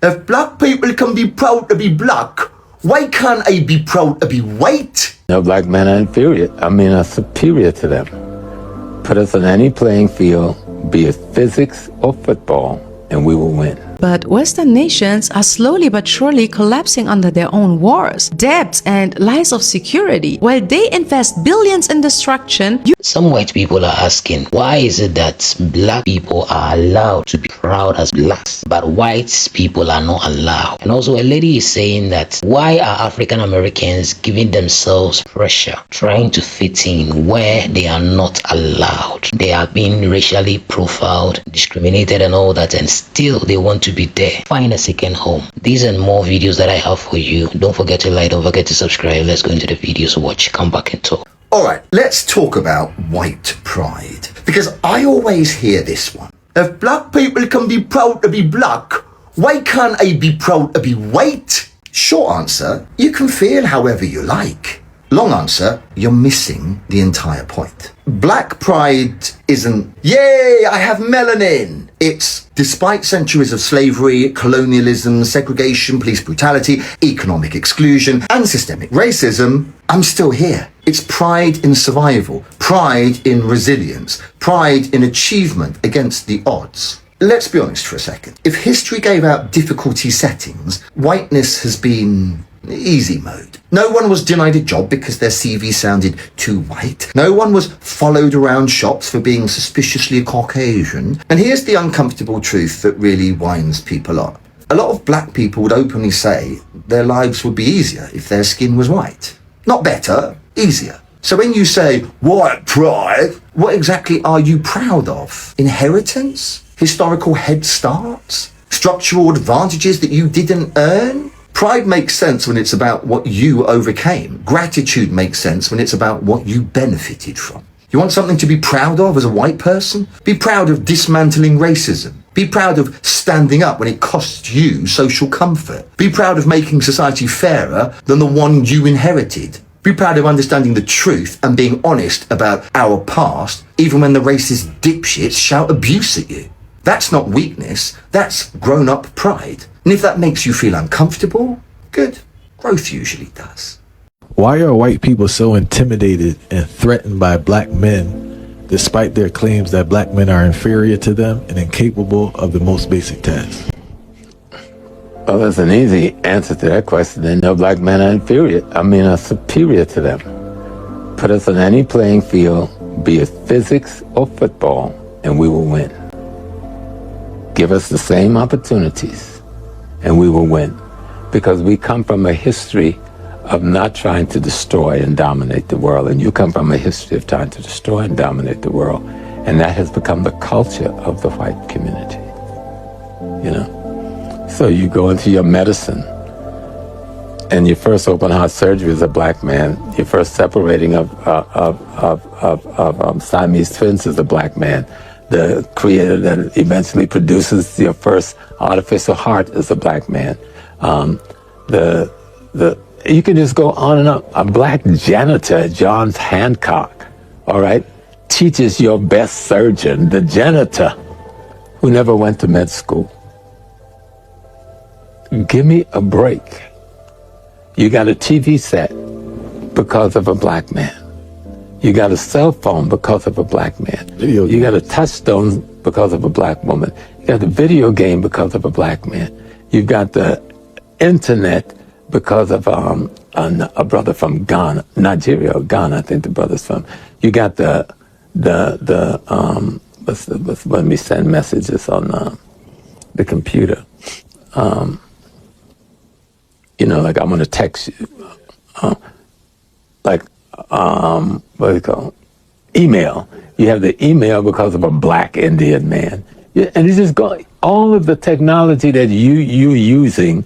If black people can be proud to be black, why can't I be proud to be white? No, black men are inferior. Are superior to them. Put us on any playing field, be it physics or football, and we will win. But Western nations are slowly but surely collapsing under their own wars, debts, and lies of security. While they invest billions in destruction, some white people are asking, why is it that black people are allowed to be proud as blacks, but white people are not allowed? And also a lady is saying that, why are African Americans giving themselves pressure, trying to fit in where they are not allowed? They are being racially profiled, discriminated and all that, and still they want to be there. Find a second home. These and more videos that I have for you. Don't forget to like, don't forget to subscribe. Let's go into the videos, watch, come back and talk. Alright, let's talk about white pride, because I always hear this one. If black people can be proud to be black, why can't I be proud to be white? Short answer, you can feel however you like. Long answer, you're missing the entire point. Black pride isn't, yay, I have melanin. It's, despite centuries of slavery, colonialism, segregation, police brutality, economic exclusion, and systemic racism, I'm still here. It's pride in survival, pride in resilience, pride in achievement against the odds. Let's be honest for a second. If history gave out difficulty settings, whiteness has been easy mode. No one was denied a job because their CV sounded too white. No one was followed around shops for being suspiciously Caucasian. And here's the uncomfortable truth that really winds people up. A lot of black people would openly say their lives would be easier if their skin was white. Not better, easier. So when you say white pride, what exactly are you proud of? Inheritance? Historical head starts? Structural advantages that you didn't earn? Pride makes sense when it's about what you overcame. Gratitude makes sense when it's about what you benefited from. You want something to be proud of as a white person? Be proud of dismantling racism. Be proud of standing up when it costs you social comfort. Be proud of making society fairer than the one you inherited. Be proud of understanding the truth and being honest about our past, even when the racist dipshits shout abuse at you. That's not weakness, that's grown-up pride. And if that makes you feel uncomfortable, good. Growth usually does. Why are white people so intimidated and threatened by black men, despite their claims that black men are inferior to them and incapable of the most basic tasks? Well, there's an easy answer to that question. They know black men are inferior. Are superior to them. Put us on any playing field, be it physics or football, and we will win. Give us the same opportunities, and we will win. Because we come from a history of not trying to destroy and dominate the world, and you come from a history of trying to destroy and dominate the world, and that has become the culture of the white community. You know? So you go into your medicine, and your first open heart surgery as a black man, your first separating of Siamese twins as a black man, the creator that eventually produces your first artificial heart is a black man. You can just go on and on. A black janitor at Johns Hancock, all right, teaches your best surgeon, the janitor, who never went to med school. Give me a break. You got a TV set because of a black man. You got a cell phone because of a black man. You got a touchstone because of a black woman. You got the video game because of a black man. You've got the internet because of a brother from Ghana, Nigeria or Ghana, I think the brother's from. You got when we send messages on the computer. You know, like I'm gonna text you, what do you call it? Email. You have the email because of a black Indian man. And it's just going, all of the technology that you're using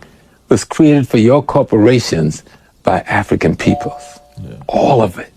was created for your corporations by African peoples. Yeah. All of it.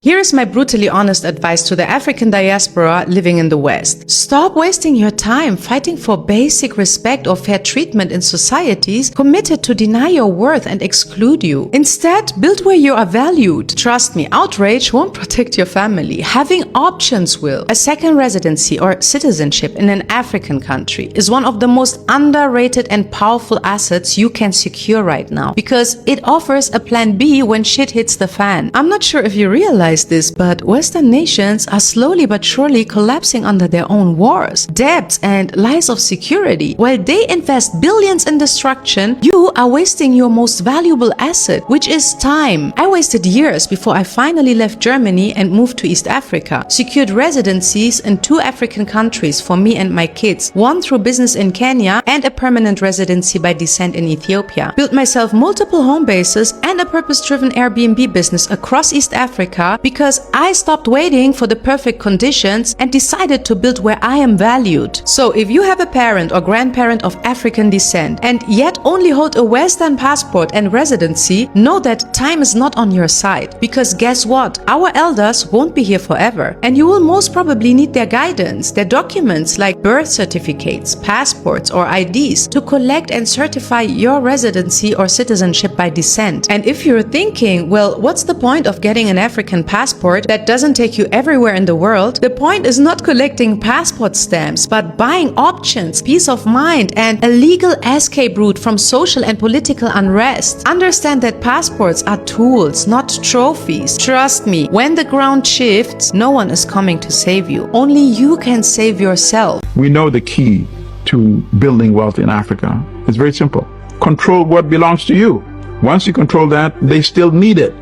Here is my brutally honest advice to the African diaspora living in the West. Stop wasting your time fighting for basic respect or fair treatment in societies committed to deny your worth and exclude you. Instead, build where you are valued. Trust me, outrage won't protect your family. Having options will. A second residency or citizenship in an African country is one of the most underrated and powerful assets you can secure right now because it offers a plan B when shit hits the fan. I'm not sure if you realize this, but Western nations are slowly but surely collapsing under their own wars, debts, and lies of security. While they invest billions in destruction, you are wasting your most valuable asset, which is time. I wasted years before I finally left Germany and moved to East Africa, secured residencies in 2 African countries for me and my kids, one through business in Kenya and a permanent residency by descent in Ethiopia, built myself multiple home bases and a purpose-driven Airbnb business across East Africa because I stopped waiting for the perfect conditions and decided to build where I am valued. So if you have a parent or grandparent of African descent and yet only hold a Western passport and residency, know that time is not on your side. Because guess what? Our elders won't be here forever. And you will most probably need their guidance, their documents like birth certificates, passports, or IDs to collect and certify your residency or citizenship by descent. And if you're thinking, well, what's the point of getting an African passport that doesn't take you everywhere in the world? The point is not collecting passport stamps, but buying options, peace of mind, and a legal escape route from social and political unrest. Understand that passports are tools, not trophies. Trust me, when the ground shifts, no one is coming to save you. Only you can save yourself. We know the key to building wealth in Africa. It's very simple. Control what belongs to you. Once you control that, they still need it.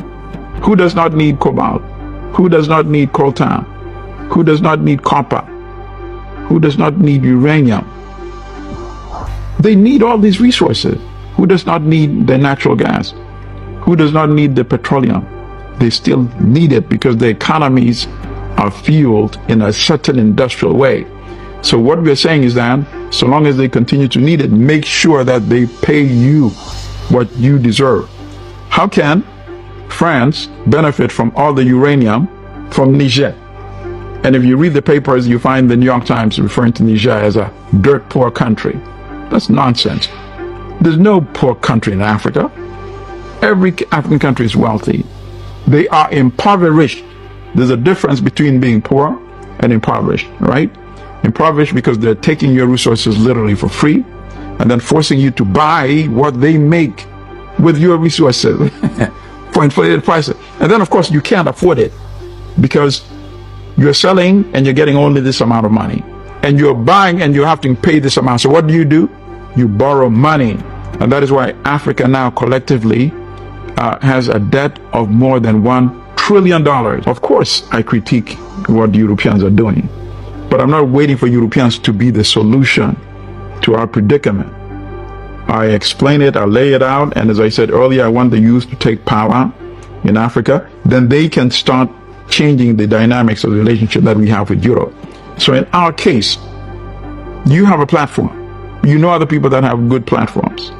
Who does not need cobalt? Who does not need coltan? Who does not need copper? Who does not need uranium? They need all these resources. Who does not need the natural gas? Who does not need the petroleum? They still need it because the economies are fueled in a certain industrial way. So what we're saying is that so long as they continue to need it, make sure that they pay you what you deserve. How can France benefit from all the uranium from Niger? And if you read the papers, you find the New York Times referring to Niger as a dirt poor country. That's nonsense. There's no poor country in Africa. Every African country is wealthy. They are impoverished. There's a difference between being poor and impoverished, right? Impoverished because they're taking your resources literally for free and then forcing you to buy what they make with your resources for inflated prices. And then, of course, you can't afford it because you're selling and you're getting only this amount of money. And you're buying and you have to pay this amount. So what do? You borrow money. And that is why Africa now collectively has a debt of more than $1 trillion. Of course, I critique what the Europeans are doing, but I'm not waiting for Europeans to be the solution to our predicament. I explain it, I lay it out, and as I said earlier, I want the youth to take power in Africa. Then they can start changing the dynamics of the relationship that we have with Europe. So in our case, you have a platform. You know other people that have good platforms.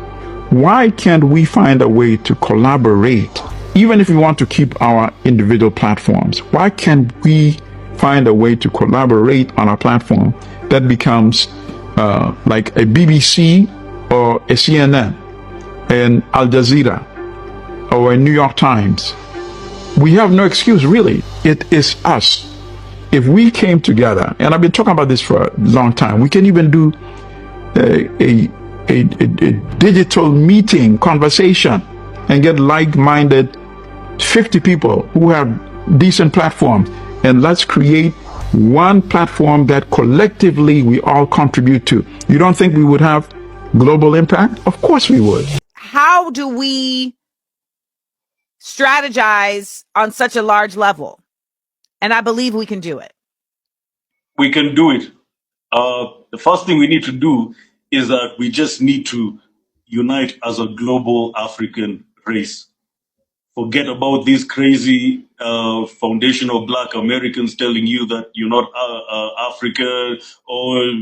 Why can't we find a way to collaborate? Even if we want to keep our individual platforms, why can't we find a way to collaborate on a platform that becomes like a BBC or a CNN, an Al Jazeera, or a New York Times? We have no excuse, really. It is us. If we came together, and I've been talking about this for a long time, we can even do a digital meeting, conversation, and get like-minded 50 people who have decent platforms. And let's create one platform that collectively we all contribute to. You don't think we would have global impact? Of course we would. How do we strategize on such a large level? And I believe we can do it. We can do it. The first thing we need to do is that we just need to unite as a global African race. Forget about these crazy foundational Black Americans telling you that you're not Africa, or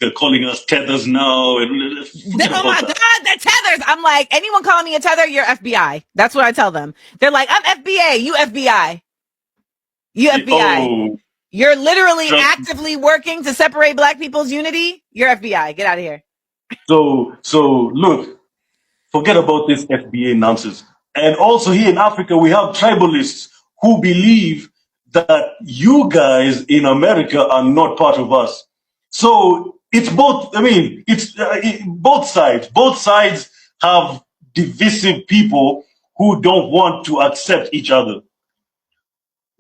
they're calling us tethers now. And Oh my God, they're tethers. I'm like, anyone calling me a tether, you're FBI. That's what I tell them. They're like, I'm FBA, you FBI. You FBI. Oh, You're literally trust me. actively working to separate black people's unity. You're FBI. Get out of here. So look, forget about this FBA nonsense. And also here in Africa, we have tribalists who believe that you guys in America are not part of us. So it's both. I mean, it's both sides. Both sides have divisive people who don't want to accept each other.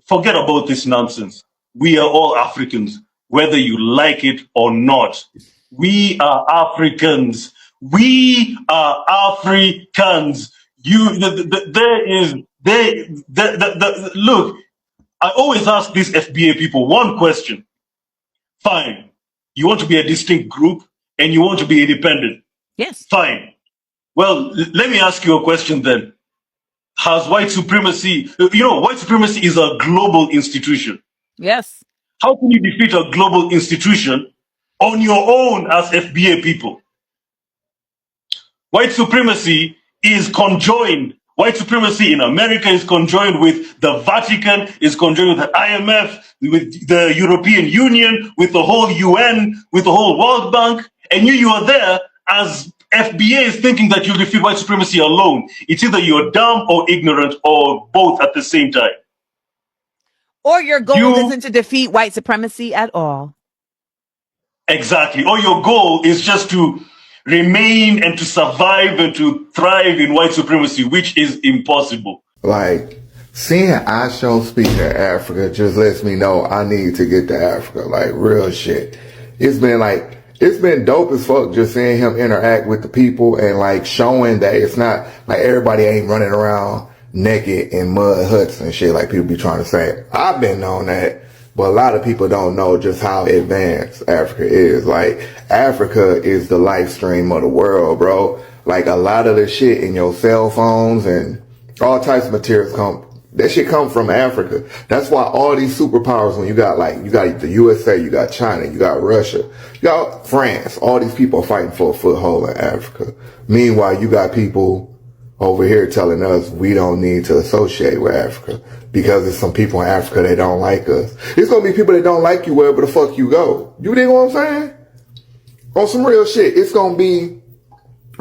Forget about this nonsense. We are all Africans, whether you like it or not. We are Africans. We are Africans. Look, I always ask these FBA people one question. Fine. You want to be a distinct group and you want to be independent. Yes. Fine. Well, let me ask you a question then. Has white supremacy, white supremacy is a global institution. Yes. How can you defeat a global institution on your own as FBA people? White supremacy is conjoined. White supremacy in America is conjoined with the Vatican, is conjoined with the IMF, with the European Union, with the whole UN, with the whole World Bank. And you are there as FBA is thinking that you'll defeat white supremacy alone. It's either you're dumb or ignorant or both at the same time. Or your goal isn't to defeat white supremacy at all. Exactly. Or your goal is just to remain and to survive and to thrive in white supremacy, which is impossible. Like, seeing Asho speak in Africa just lets me know I need to get to Africa. Like, real shit. It's been dope as fuck just seeing him interact with the people and like showing that it's not like everybody ain't running around naked in mud huts and shit like people be trying to say. I've been on that, but a lot of people don't know just how advanced Africa is. Like, Africa is the live stream of the world, bro. Like, a lot of the shit in your cell phones and all types of materials that shit come from Africa. That's why all these superpowers, when you got the USA, you got China, you got Russia, you got France, all these people fighting for a foothold in Africa. Meanwhile, you got people over here telling us we don't need to associate with Africa because there's some people in Africa that don't like us. It's gonna be people that don't like you wherever the fuck you go. You dig what I'm saying? On some real shit, it's gonna be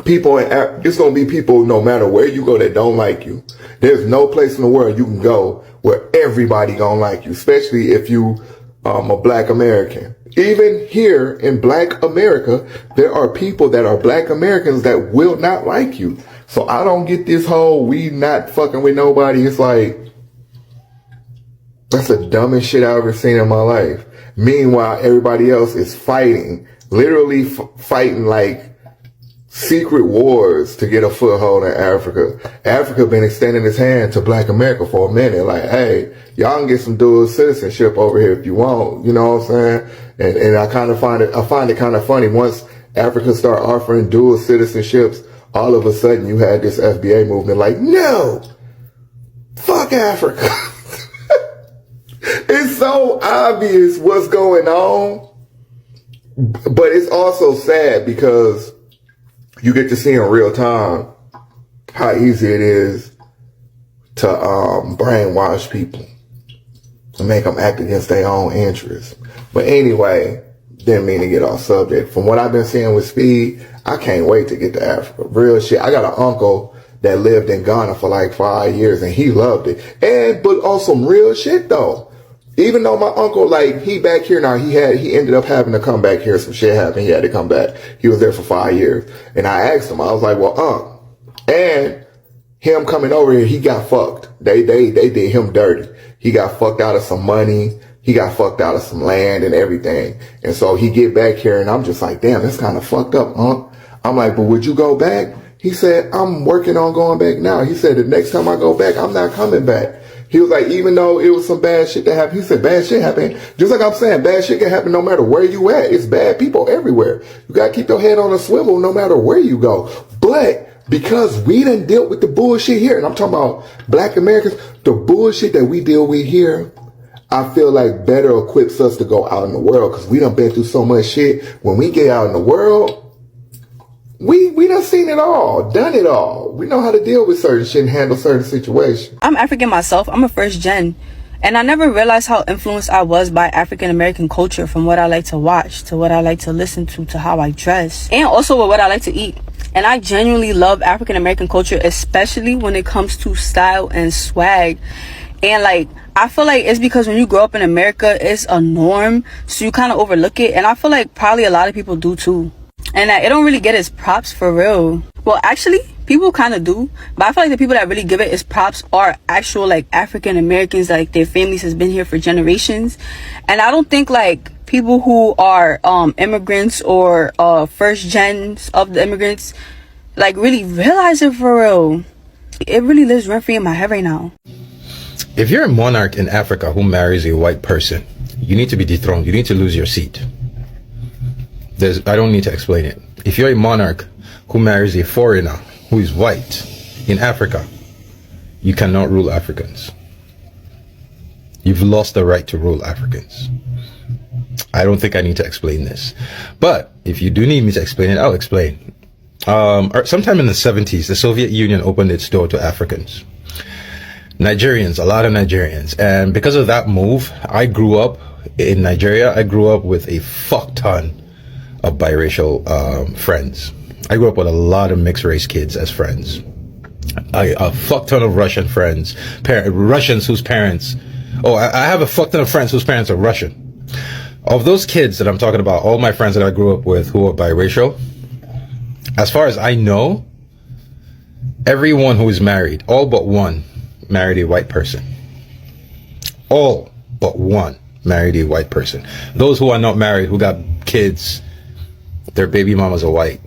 people no matter where you go that don't like you. There's no place in the world you can go where everybody gonna like you, especially if you a black American. Even here in black America, there are people that are black Americans that will not like you. So I don't get this whole we not fucking with nobody. It's like, that's the dumbest shit I've ever seen in my life. Meanwhile, everybody else is fighting, literally fighting like secret wars to get a foothold in Africa. Africa been extending its hand to black America for a minute. Like, hey, y'all can get some dual citizenship over here if you want. You know what I'm saying? And I find it kind of funny. Once Africa start offering dual citizenships, all of a sudden you had this FBA movement like, no, fuck Africa. It's so obvious what's going on, but it's also sad because you get to see in real time how easy it is to brainwash people, to make them act against their own interests. But anyway, didn't mean to get off subject. From what I've been seeing with Speed, I can't wait to get to Africa. Real shit. I got an uncle that lived in Ghana for like 5 years and he loved it. But on some real shit though. Even though my uncle, like, he back here now, he ended up having to come back here. Some shit happened. He had to come back. He was there for 5 years. And I asked him, I was like, well, and him coming over here, he got fucked. They did him dirty. He got fucked out of some money. He got fucked out of some land and everything. And so he get back here and I'm just like, damn, that's kind of fucked up, huh? I'm like, but would you go back? He said, I'm working on going back now. He said, the next time I go back, I'm not coming back. He was like, even though it was some bad shit that happened, he said, bad shit happened. Just like I'm saying, bad shit can happen no matter where you at. It's bad people everywhere. You got to keep your head on a swivel no matter where you go. But because we done dealt with the bullshit here, and I'm talking about black Americans, the bullshit that we deal with here, I feel like better equips us to go out in the world because we done been through so much shit. When we get out in the world, we done seen it all, done it all. We know how to deal with certain shit and handle certain situations. I'm African myself. I'm a first gen And I never realized how influenced I was by African American culture, from what I like to watch, to what I like to listen to how I dress, and also with what I like to eat. And I genuinely love African American culture, especially when it comes to style and swag. And like, I feel like it's because when you grow up in America, it's a norm, so you kind of overlook it. And I feel like probably a lot of people do too. And it don't really get its props for real. Well, actually, people kind of do, but I feel like the people that really give it its props are actual like African Americans, like their families has been here for generations. And I don't think like people who are immigrants or first gens of the immigrants like really realize it for real. It really lives rent free in my head right now. If you're a monarch in Africa who marries a white person, you need to be dethroned. You need to lose your seat. I don't need to explain it. If you're a monarch who marries a foreigner who is white in Africa, you cannot rule Africans. You've lost the right to rule Africans. I don't think I need to explain this. But if you do need me to explain it, I'll explain. Sometime in the 70s, the Soviet Union opened its door to Africans. Nigerians, a lot of Nigerians. And because of that move, I grew up in Nigeria. I grew up with a fuck ton of biracial friends. I grew up with a lot of mixed race kids as friends. A fuck ton of Russian friends, Russians whose parents, I have a fuck ton of friends whose parents are Russian. Of those kids that I'm talking about, all my friends that I grew up with who are biracial, as far as I know, everyone who is married, all but one, married a white person. All but one married a white person. Those who are not married, who got kids, their baby mamas are white.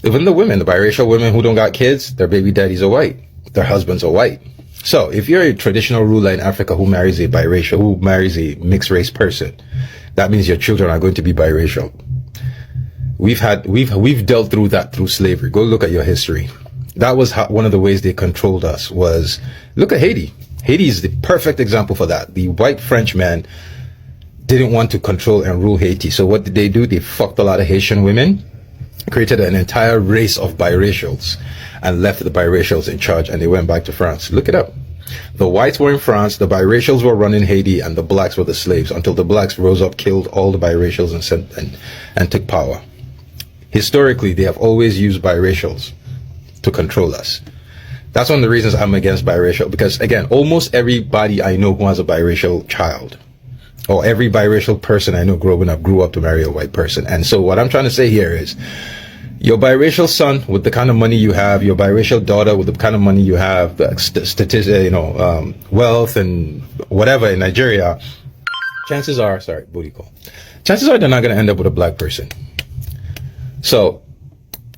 Even the women, the biracial women who don't got kids, their baby daddies are white. Their husbands are white. So if you're a traditional ruler in Africa who marries a biracial, who marries a mixed race person, that means your children are going to be biracial. We've dealt through that through slavery. Go look at your history. That was one of the ways they controlled us. Was look at Haiti. Haiti is the perfect example for that. The white Frenchman didn't want to control and rule Haiti. So what did they do? They fucked a lot of Haitian women, created an entire race of biracials, and left the biracials in charge, and they went back to France. Look it up. The whites were in France, the biracials were running Haiti, and the blacks were the slaves, until the blacks rose up, killed all the biracials, and took power. Historically, they have always used biracials to control us. That's one of the reasons I'm against biracial, because again, almost everybody I know who has a biracial child, or every biracial person I know growing up grew up to marry a white person. And so what I'm trying to say here is, your biracial son with the kind of money you have, your biracial daughter with the kind of money you have, the statistics, wealth and whatever in Nigeria, chances are, chances are they're not going to end up with a black person. So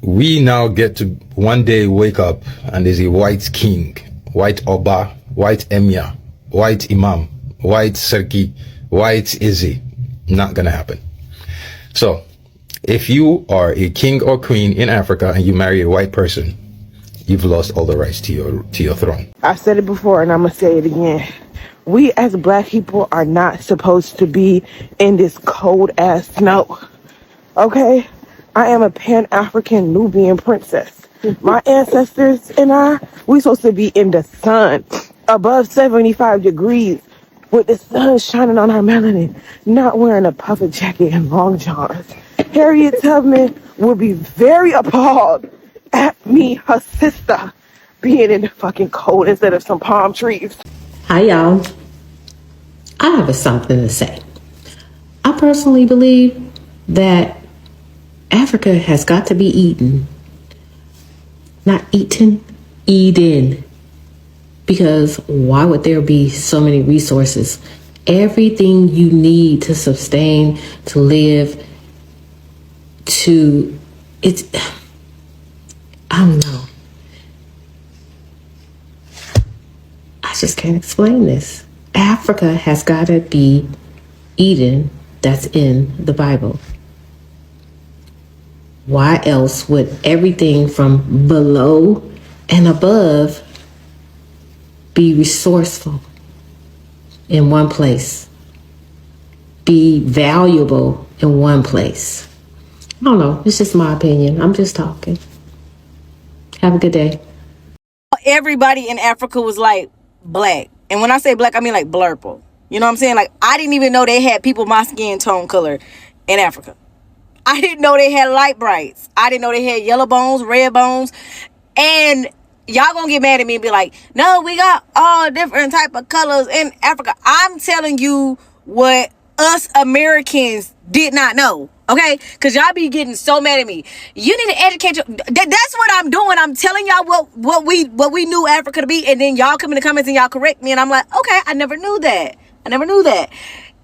we now get to one day wake up and there's a white king, white Oba, white Emir, white Imam, white Serki, white Izzy. Not gonna happen. So if you are a king or queen in Africa and you marry a white person, you've lost all the rights to your throne. I've said it before and I'm gonna say it again. We as black people are not supposed to be in this cold ass snow. Okay? I am a Pan-African Nubian princess. My ancestors and we supposed to be in the sun above 75 degrees with the sun shining on our melanin, not wearing a puffer jacket and long johns. Harriet Tubman will be very appalled at me, her sister, being in the fucking cold instead of some palm trees. Hi, y'all. I have something to say. I personally believe that Africa has got to be eaten. Not eaten, eaten. Because why would there be so many resources? Everything you need to sustain, to live, I don't know. I just can't explain this. Africa has got to be Eden that's in the Bible. Why else would everything from below and above be resourceful in one place? Be valuable in one place? I don't know. It's just my opinion. I'm just talking. Have a good day. Everybody in Africa was like black. And when I say black, I mean like blurple. You know what I'm saying? Like, I didn't even know they had people my skin tone color in Africa. I didn't know they had light brights. I didn't know they had yellow bones, red bones. And y'all gonna get mad at me and be like, no, we got all different type of colors in Africa. I'm telling you what us Americans did not know. Okay? Because y'all be getting so mad at me. You need to educate your... That's what I'm doing. I'm telling y'all what we knew Africa to be. And then y'all come in the comments and y'all correct me. And I'm like, okay, I never knew that.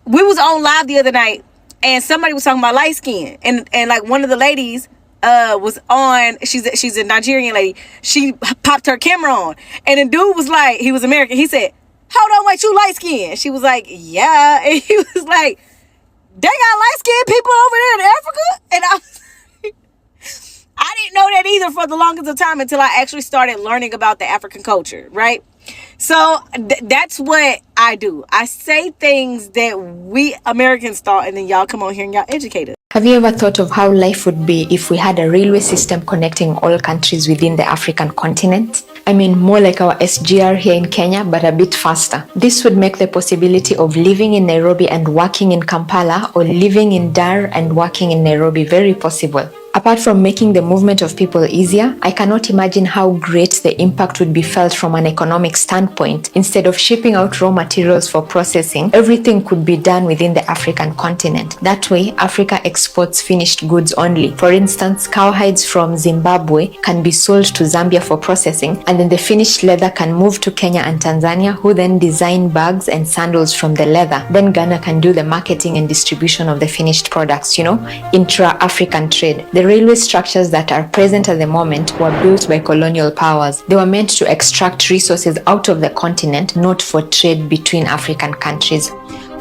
We was on live the other night. And somebody was talking about light skin. And like one of the ladies was on, she's a Nigerian lady. She popped her camera on. And the dude was like, he was American. He said, hold on, wait, you light skin? She was like, yeah. And he was like, they got light skinned people over there in Africa? And I didn't know that either for the longest of time until I actually started learning about the African culture, right? So that's what I do. I say things that we Americans thought, and then y'all come on here and y'all educate us. Have you ever thought of how life would be if we had a railway system connecting all countries within the African continent? I mean, more like our SGR here in Kenya, but a bit faster. This would make the possibility of living in Nairobi and working in Kampala, or living in Dar and working in Nairobi, very possible. Apart from making the movement of people easier, I cannot imagine how great the impact would be felt from an economic standpoint. Instead of shipping out raw materials for processing, everything could be done within the African continent. That way, Africa exports finished goods only. For instance, cowhides from Zimbabwe can be sold to Zambia for processing, and then the finished leather can move to Kenya and Tanzania, who then design bags and sandals from the leather. Then Ghana can do the marketing and distribution of the finished products, intra-African trade. The railway structures that are present at the moment were built by colonial powers. They were meant to extract resources out of the continent, not for trade between African countries.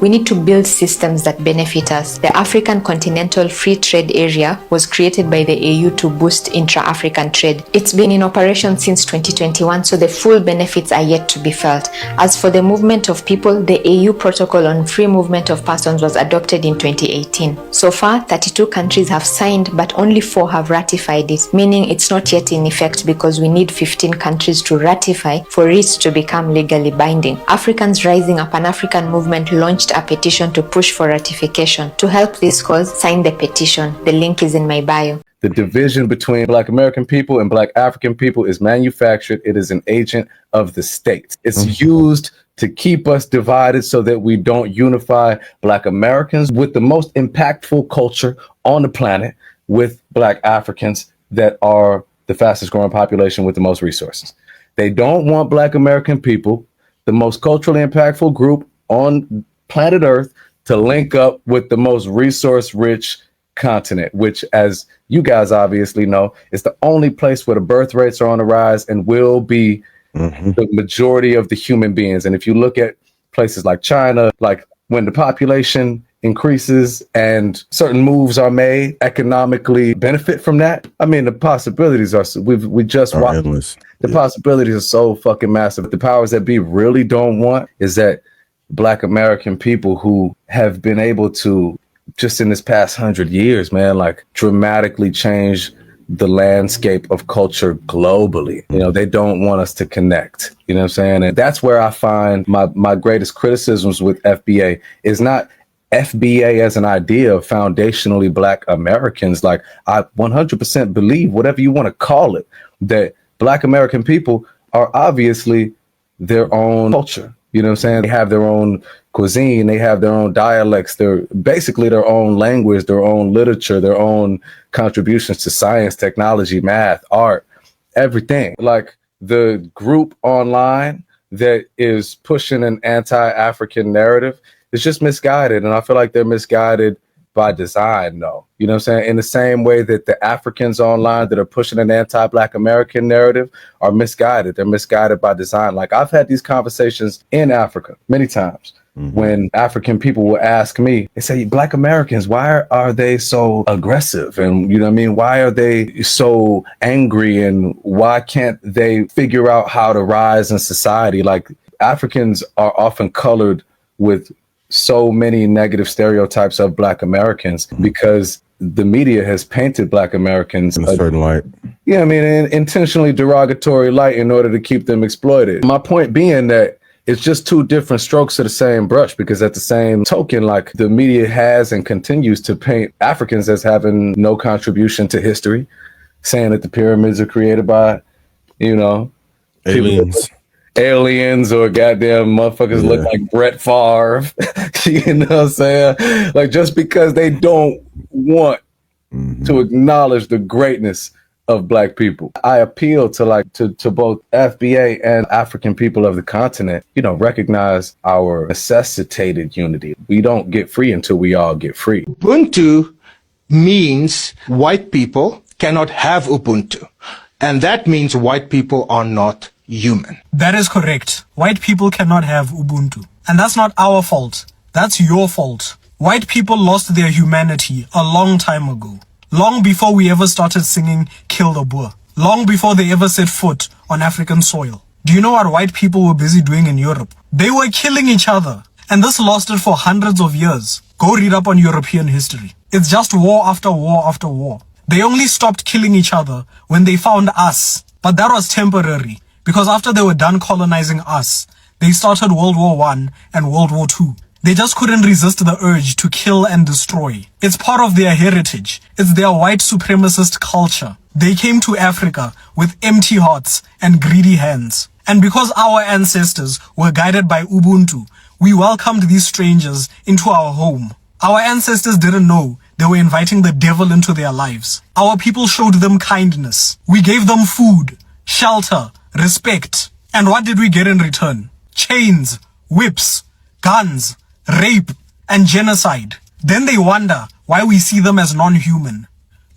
We need to build systems that benefit us. The African Continental Free Trade Area was created by the AU to boost intra-African trade. It's been in operation since 2021, so the full benefits are yet to be felt. As for the movement of people, the AU Protocol on Free Movement of Persons was adopted in 2018. So far, 32 countries have signed, but only 4 have ratified it, meaning it's not yet in effect because we need 15 countries to ratify for it to become legally binding. Africans Rising, a Pan-African movement, launched a petition to push for ratification. To help this cause, sign the petition. The link is in my bio. The division between Black American people and Black African people is manufactured. It is an agent of the state. It's used to keep us divided so that we don't unify Black Americans with the most impactful culture on the planet with Black Africans that are the fastest growing population with the most resources. They don't want Black American people, the most culturally impactful group on planet Earth, to link up with the most resource-rich continent, which, as you guys obviously know, is the only place where the birth rates are on the rise and will be the majority of the human beings. And if you look at places like China, like when the population increases and certain moves are made economically benefit from that, I mean, the possibilities are endless. The possibilities are so fucking massive. The powers that be really don't want is that Black American people who have been able to, just in this past 100 years, man, like dramatically change the landscape of culture globally. They don't want us to connect. You know what I'm saying? And that's where I find my greatest criticisms with FBA is not FBA as an idea of foundationally Black Americans. Like, I 100% believe, whatever you want to call it, that Black American people are obviously their own culture. You know what I'm saying? They have their own cuisine, they have their own dialects, they're basically their own language, their own literature, their own contributions to science, technology, math, art, everything. Like the group online that is pushing an anti-African narrative is just misguided. And I feel like they're misguided by design, though. You know what I'm saying? In the same way that the Africans online that are pushing an anti-Black American narrative are misguided. They're misguided by design. Like, I've had these conversations in Africa many times when African people will ask me, they say, Black Americans, why are they so aggressive? And, you know what I mean? Why are they so angry? And why can't they figure out how to rise in society? Like, Africans are often colored with so many negative stereotypes of Black Americans because the media has painted Black Americans in a certain light. Yeah, I mean, an intentionally derogatory light in order to keep them exploited. My point being that It's just two different strokes of the same brush, because at the same token, like, the media has and continues to paint Africans as having no contribution to history, saying that the pyramids are created by, you know, aliens or goddamn motherfuckers look like Brett Favre. You know what I'm saying? Like, just because they don't want to acknowledge the greatness of Black people. I appeal to both FBA and African people of the continent, you know, recognize our necessitated unity. We don't get free until we all get free. Ubuntu means white people cannot have Ubuntu. And that means white people are not human. That is correct. White people cannot have Ubuntu. And that's not our fault. That's your fault. White people lost their humanity a long time ago. Long before we ever started singing Kill the Boer. Long before they ever set foot on African soil. Do you know what white people were busy doing in Europe? They were killing each other. And this lasted for hundreds of years. Go read up on European history. It's just war after war after war. They only stopped killing each other when they found us. But that was temporary. Because after they were done colonizing us, they started World War I and World War II. They just couldn't resist the urge to kill and destroy. It's part of their heritage. It's their white supremacist culture. They came to Africa with empty hearts and greedy hands. And because our ancestors were guided by Ubuntu, we welcomed these strangers into our home. Our ancestors didn't know they were inviting the devil into their lives. Our people showed them kindness. We gave them food, shelter, respect. And what did we get in return? Chains, whips, guns, rape, and genocide. Then they wonder why we see them as non-human.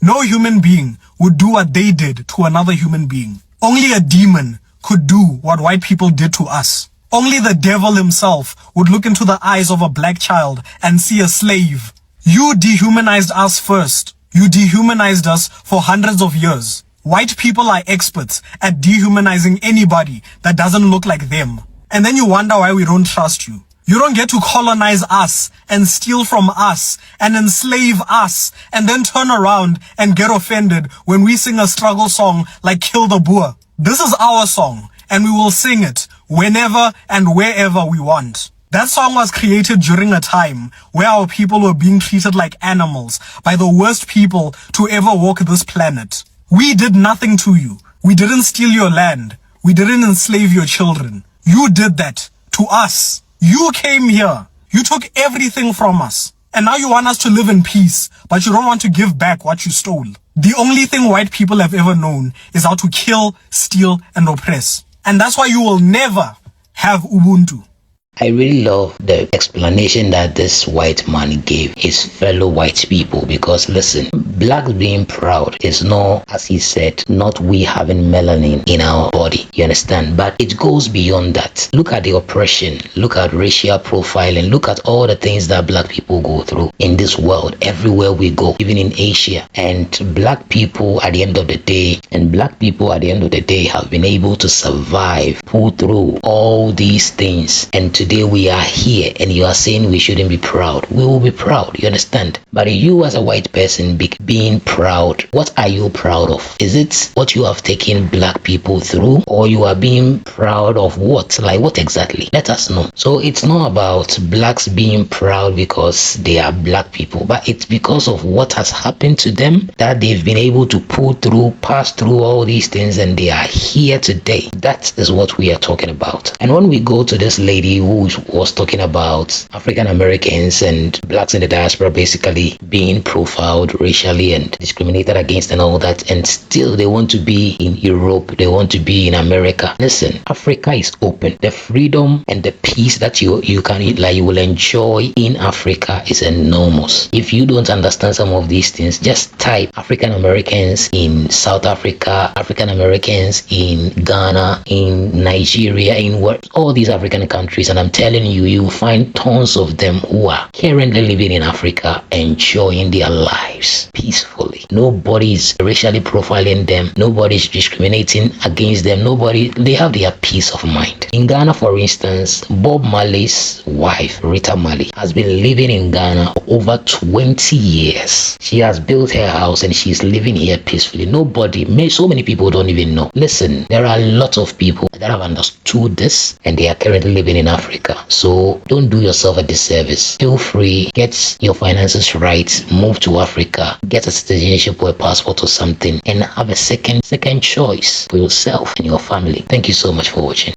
No human being would do what they did to another human being. Only a demon could do what white people did to us. Only the devil himself would look into the eyes of a black child and see a slave. You dehumanized us first. You dehumanized us for hundreds of years. White people are experts at dehumanizing anybody that doesn't look like them. And then you wonder why we don't trust you. You don't get to colonize us and steal from us and enslave us and then turn around and get offended when we sing a struggle song like Kill the Boer. This is our song and we will sing it whenever and wherever we want. That song was created during a time where our people were being treated like animals by the worst people to ever walk this planet. We did nothing to you. We didn't steal your land. We didn't enslave your children. You did that to us. You came here. You took everything from us. And now you want us to live in peace, but you don't want to give back what you stole. The only thing white people have ever known is how to kill, steal, and oppress. And that's why you will never have Ubuntu. I really love the explanation that this white man gave his fellow white people, because listen, blacks being proud is not, as he said, not we having melanin in our body, you understand, but it goes beyond that. Look at the oppression, look at racial profiling, look at all the things that black people go through in this world, everywhere we go, even in Asia. And black people at the end of the day have been able to survive, pull through all these things, and today we are here, and you are saying we shouldn't be proud. We will be proud, you understand? But you as a white person being proud, what are you proud of? Is it what you have taken black people through, or you are being proud of what? Like what exactly? Let us know. So it's not about blacks being proud because they are black people, but it's because of what has happened to them that they've been able to pull through, pass through all these things, and they are here today. That is what we are talking about. And when we go to this lady who was talking about African Americans and blacks in the diaspora basically being profiled racially and discriminated against and all that, and still they want to be in Europe, they want to be in America. Listen, Africa is open. The freedom and the peace that you will enjoy in Africa is enormous. If you don't understand some of these things, just type African Americans in South Africa, African Americans in Ghana, in Nigeria, in all these African countries, and I'm telling you, you will find tons of them who are currently living in Africa, enjoying their lives peacefully. Nobody is racially profiling them. Nobody is discriminating against them. They have their peace of mind. In Ghana, for instance, Bob Marley's wife, Rita Marley, has been living in Ghana for over 20 years. She has built her house and she's living here peacefully. So many people don't even know. Listen, there are a lot of people that have understood this and they are currently living in Africa. So don't do yourself a disservice. Feel free, get your finances right, move to Africa, get a citizenship or a passport or something, and have a second choice for yourself and your family. Thank you so much for watching.